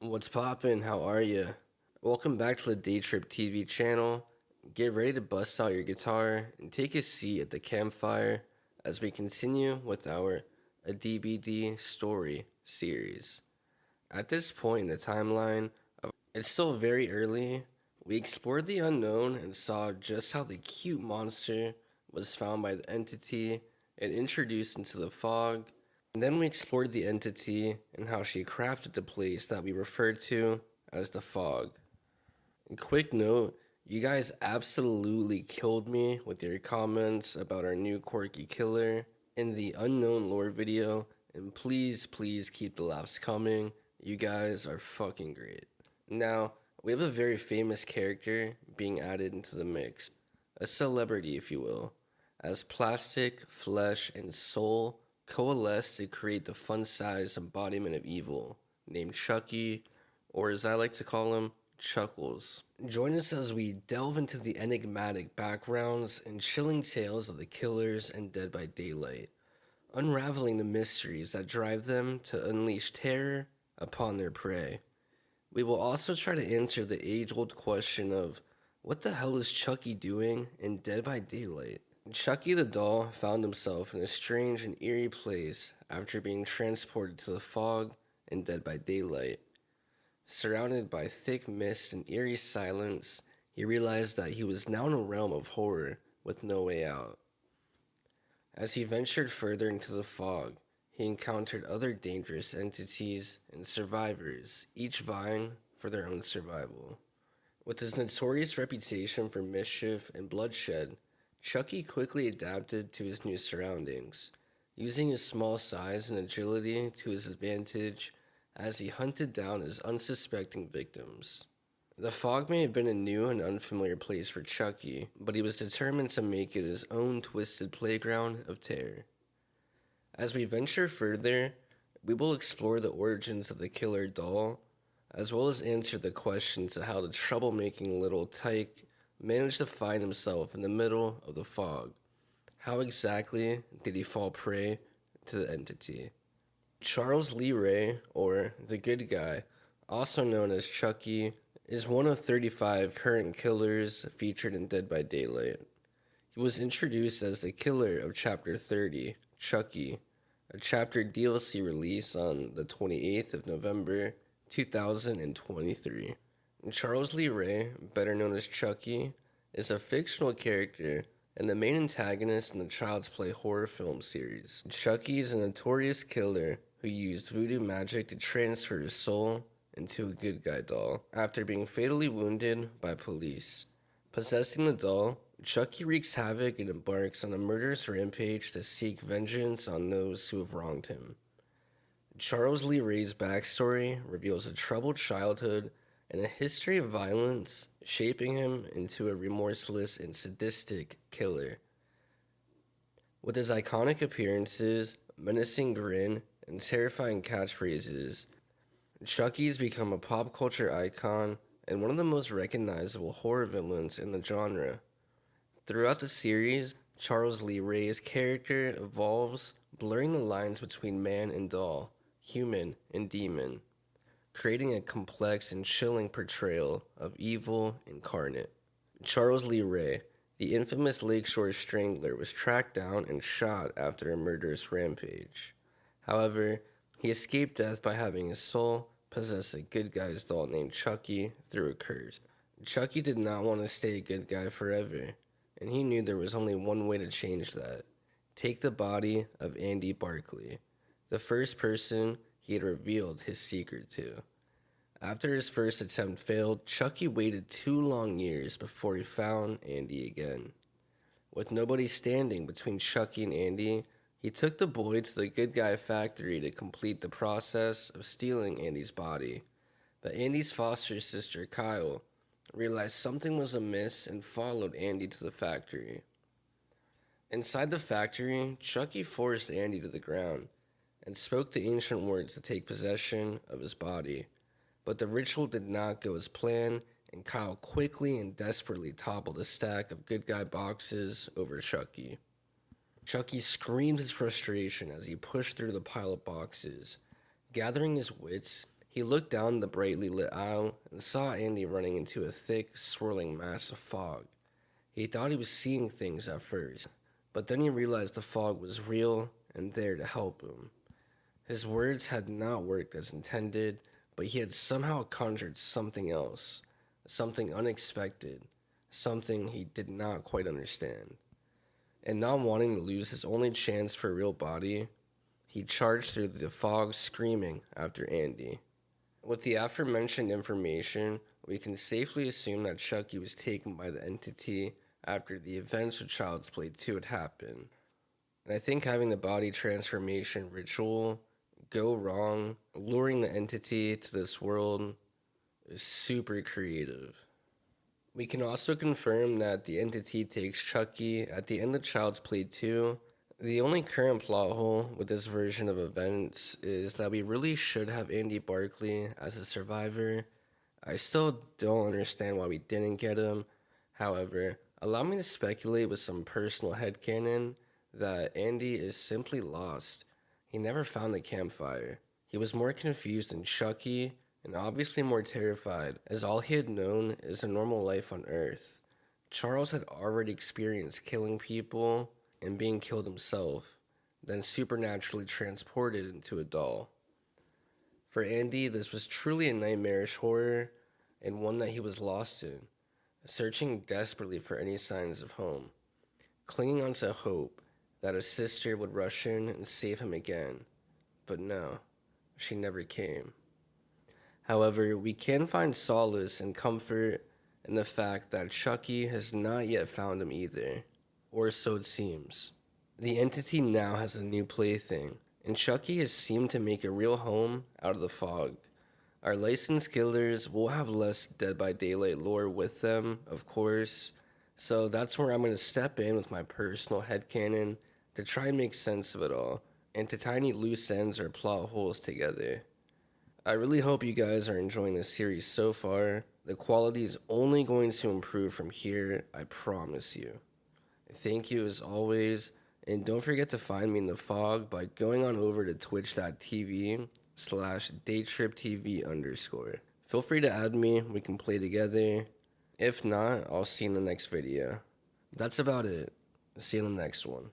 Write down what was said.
What's poppin'? How are you? Welcome back to the Day Trip TV channel. Get ready to bust out your guitar and take a seat at the campfire as we continue with our a DBD story series. At this point in the timeline, it's still very early. We explored the unknown and saw just how the cute monster was found by the entity and introduced into the fog. And then we explored the entity and how she crafted the place that we referred to as the fog. And quick note, you guys absolutely killed me with your comments about our new quirky killer in the unknown lore video, and please keep the laughs coming. You guys are fucking great. Now, we have a very famous character being added into the mix, a celebrity, if you will, as plastic, flesh, and soul coalesce to create the fun-sized embodiment of evil named Chucky, or as I like to call him, Chuckles. Join us as we delve into the enigmatic backgrounds and chilling tales of the killers and Dead by Daylight, unraveling the mysteries that drive them to unleash terror upon their prey. We will also try to answer the age-old question of what the hell is Chucky doing in Dead by Daylight? Chucky the doll found himself in a strange and eerie place after being transported to the fog in Dead by Daylight. Surrounded by thick mist and eerie silence, he realized that he was now in a realm of horror with no way out. As he ventured further into the fog, he encountered other dangerous entities and survivors, each vying for their own survival. With his notorious reputation for mischief and bloodshed, Chucky quickly adapted to his new surroundings, using his small size and agility to his advantage as he hunted down his unsuspecting victims. The fog may have been a new and unfamiliar place for Chucky, but he was determined to make it his own twisted playground of terror. As we venture further, we will explore the origins of the killer doll, as well as answer the questions of how the troublemaking little tyke managed to find himself in the middle of the fog. How exactly did he fall prey to the entity? Charles Lee Ray, or the Good Guy, also known as Chucky, is one of 35 current killers featured in Dead by Daylight. He was introduced as the killer of Chapter 30, Chucky, a chapter DLC release on the 28th of November 2023. Charles Lee Ray, better known as Chucky, is a fictional character and the main antagonist in the Child's Play horror film series. Chucky is a notorious killer who used voodoo magic to transfer his soul into a good guy doll after being fatally wounded by police. Possessing the doll, Chucky wreaks havoc and embarks on a murderous rampage to seek vengeance on those who have wronged him. Charles Lee Ray's backstory reveals a troubled childhood and a history of violence, shaping him into a remorseless and sadistic killer. With his iconic appearances, menacing grin, and terrifying catchphrases, Chucky's become a pop culture icon and one of the most recognizable horror villains in the genre. Throughout the series, Charles Lee Ray's character evolves, blurring the lines between man and doll, human and demon, creating a complex and chilling portrayal of evil incarnate. Charles Lee Ray, the infamous Lakeshore Strangler, was tracked down and shot after a murderous rampage. However, he escaped death by having his soul possess a good guy's doll named Chucky through a curse. Chucky did not want to stay a good guy forever, and he knew there was only one way to change that. Take the body of Andy Barkley, the first person he had revealed his secret to. After his first attempt failed, Chucky waited 2 long years before he found Andy again. With nobody standing between Chucky and Andy, he took the boy to the Good Guy factory to complete the process of stealing Andy's body. But Andy's foster sister, Kyle, realized something was amiss and followed Andy to the factory. Inside the factory, Chucky forced Andy to the ground and spoke the ancient words to take possession of his body. But the ritual did not go as planned, and Kyle quickly and desperately toppled a stack of Good Guy boxes over Chucky. Chucky screamed his frustration as he pushed through the pile of boxes. Gathering his wits, He looked down the brightly lit aisle and saw Andy running into a thick, swirling mass of fog. He thought he was seeing things at first, but then he realized the fog was real and there to help him. His words had not worked as intended, but he had somehow conjured something else, something unexpected, something he did not quite understand. And not wanting to lose his only chance for a real body, he charged through the fog screaming after Andy. With the aforementioned information, we can safely assume that Chucky was taken by the entity after the events of Child's Play 2 had happened. And I think having the body transformation ritual go wrong, luring the entity to this world, is super creative. We can also confirm that the entity takes Chucky at the end of Child's Play 2. The only current plot hole with this version of events is that we really should have Andy Barkley as a survivor. I still don't understand why we didn't get him. However, allow me to speculate with some personal headcanon that Andy is simply lost. He never found the campfire. He was more confused than Chucky, and obviously more terrified, as all he had known is a normal life on Earth. Charles had already experienced killing people and being killed himself, then supernaturally transported into a doll. For Andy, this was truly a nightmarish horror, and one that he was lost in, searching desperately for any signs of home, clinging onto hope that a sister would rush in and save him again. But no, she never came. However, we can find solace and comfort in the fact that Chucky has not yet found him either, or so it seems. The entity now has a new plaything, and Chucky has seemed to make a real home out of the fog. Our licensed killers will have less Dead by Daylight lore with them, of course, so that's where I'm going to step in with my personal headcanon to try and make sense of it all, and to tie any loose ends or plot holes together. I really hope you guys are enjoying this series so far. The quality is only going to improve from here, I promise you. Thank you as always, and don't forget to find me in the fog by going on over to twitch.tv/daytriptv_. Feel free to add me, we can play together. If not, I'll see you in the next video. That's about it. See you in the next one.